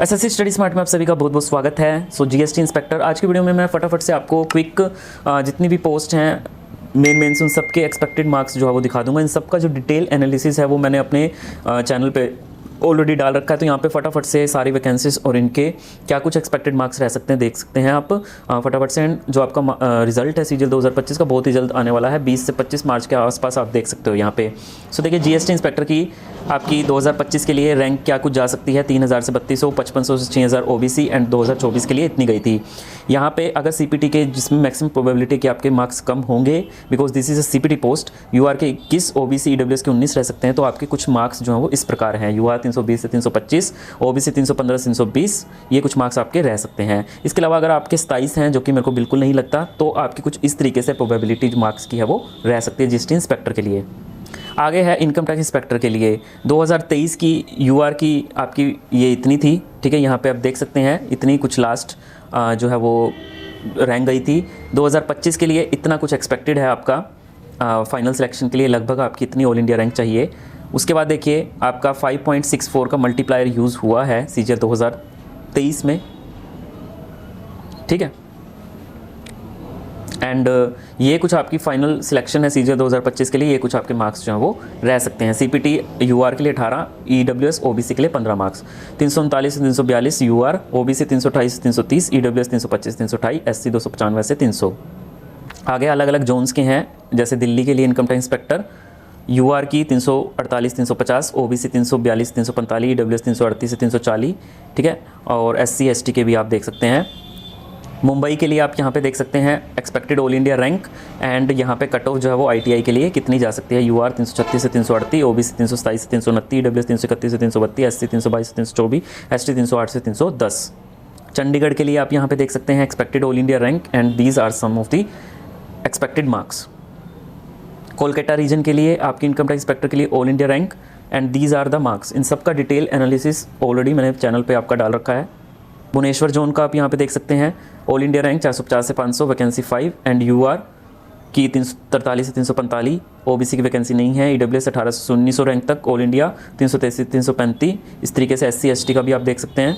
SSC study smart में आप सभी का बहुत बहुत स्वागत है। सो जीएसटी इंस्पेक्टर आज की वीडियो में मैं फटाफट से आपको क्विक जितनी भी पोस्ट हैं मेन उन सब के एक्सपेक्टेड मार्क्स जो है वो दिखा दूंगा। इन सब का जो डिटेल एनालिसिस है वो मैंने अपने चैनल पे ऑलरेडी डाल रखा है, तो यहाँ पे फटाफट से सारी वैकेंसीज और इनके क्या कुछ एक्सपेक्टेड मार्क्स रह सकते हैं देख सकते हैं आप फटाफट से। जो आपका रिजल्ट है सीजीएल 2025 का बहुत ही जल्द आने वाला है, 20 से 25 मार्च के आसपास आप देख सकते हो यहाँ पे। सो देखिए जीएसटी इंस्पेक्टर की आपकी 2025 के लिए रैंक क्या कुछ जा सकती है, 3000 से 3200, 5500 से 6000 ओबीसी एंड 2024 के लिए इतनी गई थी। यहाँ पे अगर सीपीटी के जिसमें मैक्सिमम प्रोबेबिलिटी कि आपके मार्क्स कम होंगे because this is a CPT post, UR के 21, ओबीसी ईडब्ल्यूएस के 19 रह सकते हैं, तो आपके कुछ मार्क्स जो हैं वो इस प्रकार हैं। यूआर 320 से 325, ओबीसी 315 से 320, ये कुछ मार्क्स आपके रह सकते हैं। इसके अलावा अगर आपके 27 हैं जो कि मेरे को बिल्कुल नहीं लगता, तो आपकी कुछ इस तरीके से प्रोबेबिलिटी मार्क्स की है वो रह सकती है जीएसटी इंस्पेक्टर के लिए। आगे है इनकम टैक्स इंस्पेक्टर के लिए 2023 की यूआर की आपकी ये इतनी थी, ठीक है, यहाँ पे आप देख सकते हैं इतनी कुछ लास्ट जो है वो रैंक गई थी। 2025 के लिए इतना कुछ एक्सपेक्टेड है आपका फाइनल सिलेक्शन के लिए, लगभग आपकी इतनी ऑल इंडिया रैंक चाहिए। उसके बाद देखिए आपका 5.64 का मल्टीप्लायर यूज़ हुआ है सीजीएल 2023 में, ठीक है, एंड ये कुछ आपकी फाइनल सिलेक्शन है सीजीएल 2025 के लिए। ये कुछ आपके मार्क्स जो हैं वो रह सकते हैं। सीपीटी यूआर के लिए 18, ईडब्ल्यूएस ओबीसी के लिए 15 मार्क्स, 339 से 342 यूआर, ओबीसी 328 से 330, ईडब्ल्यूएस 325 से 328, एससी 295 से 300। आगे अलग अलग जोन्स के हैं, जैसे दिल्ली के लिए इनकम टैक्स इंस्पेक्टर यूआर की 348 350, ओबीसी 342 345, ईडब्ल्यूएस 338 से 340, ठीक है, और एससी एसटी के भी आप देख सकते हैं। मुंबई के लिए आप यहाँ पे देख सकते हैं expected all India rank and यहाँ पे कट ऑफ जो है वो आईटीआई के लिए कितनी जा सकती है। यूआर 336 से 338, ओबीसी 327 से 329, डब्ल्यूएस 331 से 332, एससी 322 से 324, एसटी 308 से 310। चंडीगढ़ के लिए आप यहाँ पे देख सकते हैं expected all India rank and these are some of the expected marks. Kolkata region के लिए आपकी इनकम टैक्स इंस्पेक्टर के लिए all India rank and these are the marks. इन सब का डिटेल एनालिसिस ऑलरेडी मैंने चैनल पर आपका डाल रखा है। भुवनेश्वर जोन का आप यहाँ पे देख सकते हैं ऑल इंडिया रैंक 450 से 500, वैकेंसी 5 एंड यूआर की 343 से 345, ओबीसी की वैकेंसी नहीं है, ईडब्ल्यूएस 1800 से 1900 रैंक तक, ऑल इंडिया 333 से 335, इस तरीके से एससी एसटी का भी आप देख सकते हैं।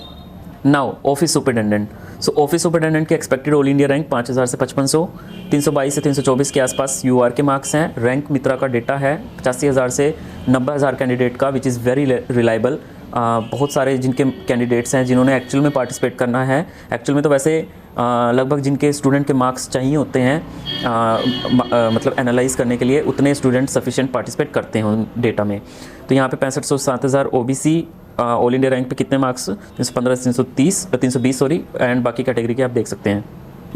नाउ ऑफिस सुपरिटेंडेंट, सो ऑफिस सुपरिटेंडेंट के एक्सपेक्टेड ऑल इंडिया रैंक 5000 से 5500, 322 से 324 के आसपास यूआर के मार्क्स हैं। रैंक मित्रा का डेटा है 85,000 से 90,000 कैंडिडेट का, विच इज़ वेरी रिलायबल। बहुत सारे जिनके कैंडिडेट्स हैं जिन्होंने एक्चुअल में पार्टिसिपेट करना है। एक्चुअल में तो वैसे लगभग जिनके स्टूडेंट के मार्क्स चाहिए होते हैं मतलब एनालाइज करने के लिए, उतने स्टूडेंट सफिशिएंट पार्टिसिपेट करते हैं उन डेटा में। तो यहाँ पे 6500 से 7000 ओबीसी ऑल इंडिया रैंक पे कितने मार्क्स 315 से 320 सॉरी, एंड बाकी कैटेगरी के आप देख सकते हैं।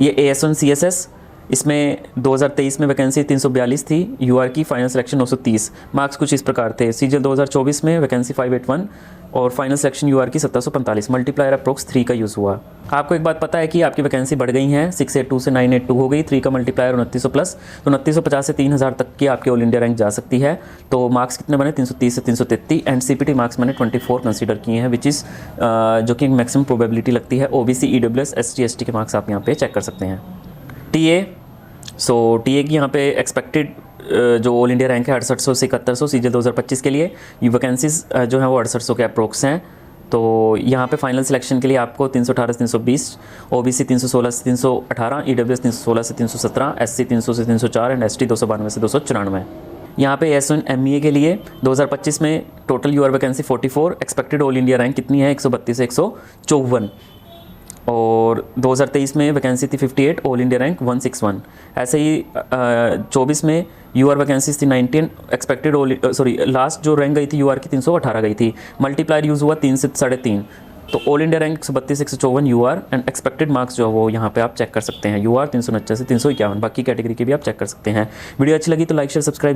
ये AS1 CSS, इसमें 2023 में वैकेंसी 342 थी, यूआर की फाइनल सिलेक्शन 930, मार्क्स कुछ इस प्रकार थे। सीजीएल 2024 में वैकेंसी 581 और फाइनल सिलेक्शन यूआर की 1745, मल्टीप्लायर अप्रोक्स 3 का यूज़ हुआ। आपको एक बात पता है कि आपकी वैकेंसी बढ़ गई हैं, 682 से 982 हो गई, 3 का मल्टीप्लायर 2900 प्लस, तो 2950 से 3000 तक की आपकी ऑल इंडिया रैंक जा सकती है। तो मार्क्स कितने बने 330 से 333 एंड सीपीटी मार्क्स मैंने 24 कंसीडर किए हैं, विच इज़ जो कि मैक्सिमम प्रोबेबिलिटी लगती है। ओबीसी ईडब्ल्यूएस एसटी एसटी के मार्क्स आप यहाँ पे चेक कर सकते हैं। टीए, सो टीए की यहाँ पे एक्सपेक्टेड जो ऑल इंडिया रैंक है 6800 से 7100 सीजीएल 2025 के लिए। ये वैकेंसीज जो है वो 6800 के अप्रोक्स हैं। तो यहाँ पे फाइनल सिलेक्शन के लिए आपको 318 से 320, ओबीसी 316 से 318, ईडब्ल्यूएस 316 से 317, एससी 300 से 304 एंड एसटी 292 से 294। यहाँ पे S1 MEA के लिए 2025 में total UR vacancy 44, expected all India rank कितनी है 132 से 154, और 2023 में वैकेंसी थी 58, ऑल इंडिया रैंक 161। ऐसे ही 24 में यूआर वैकेंसीज थी 19, एक्सपेक्टेड लास्ट जो रैंक गई थी यूआर की 318 गई थी, मल्टीप्लायर यूज़ हुआ 3 से 3.5, तो ऑल इंडिया रैंक 132 से 154 यूआर एंड एक्सपेक्टेड मार्क्स जो है वो यहाँ पे आप चेक कर सकते हैं। यूआर 349 से 351, बाकी कैटेगरी के भी आप चेक कर सकते हैं। वीडियो अच्छी लगी तो लाइक शेयर सब्सक्राइब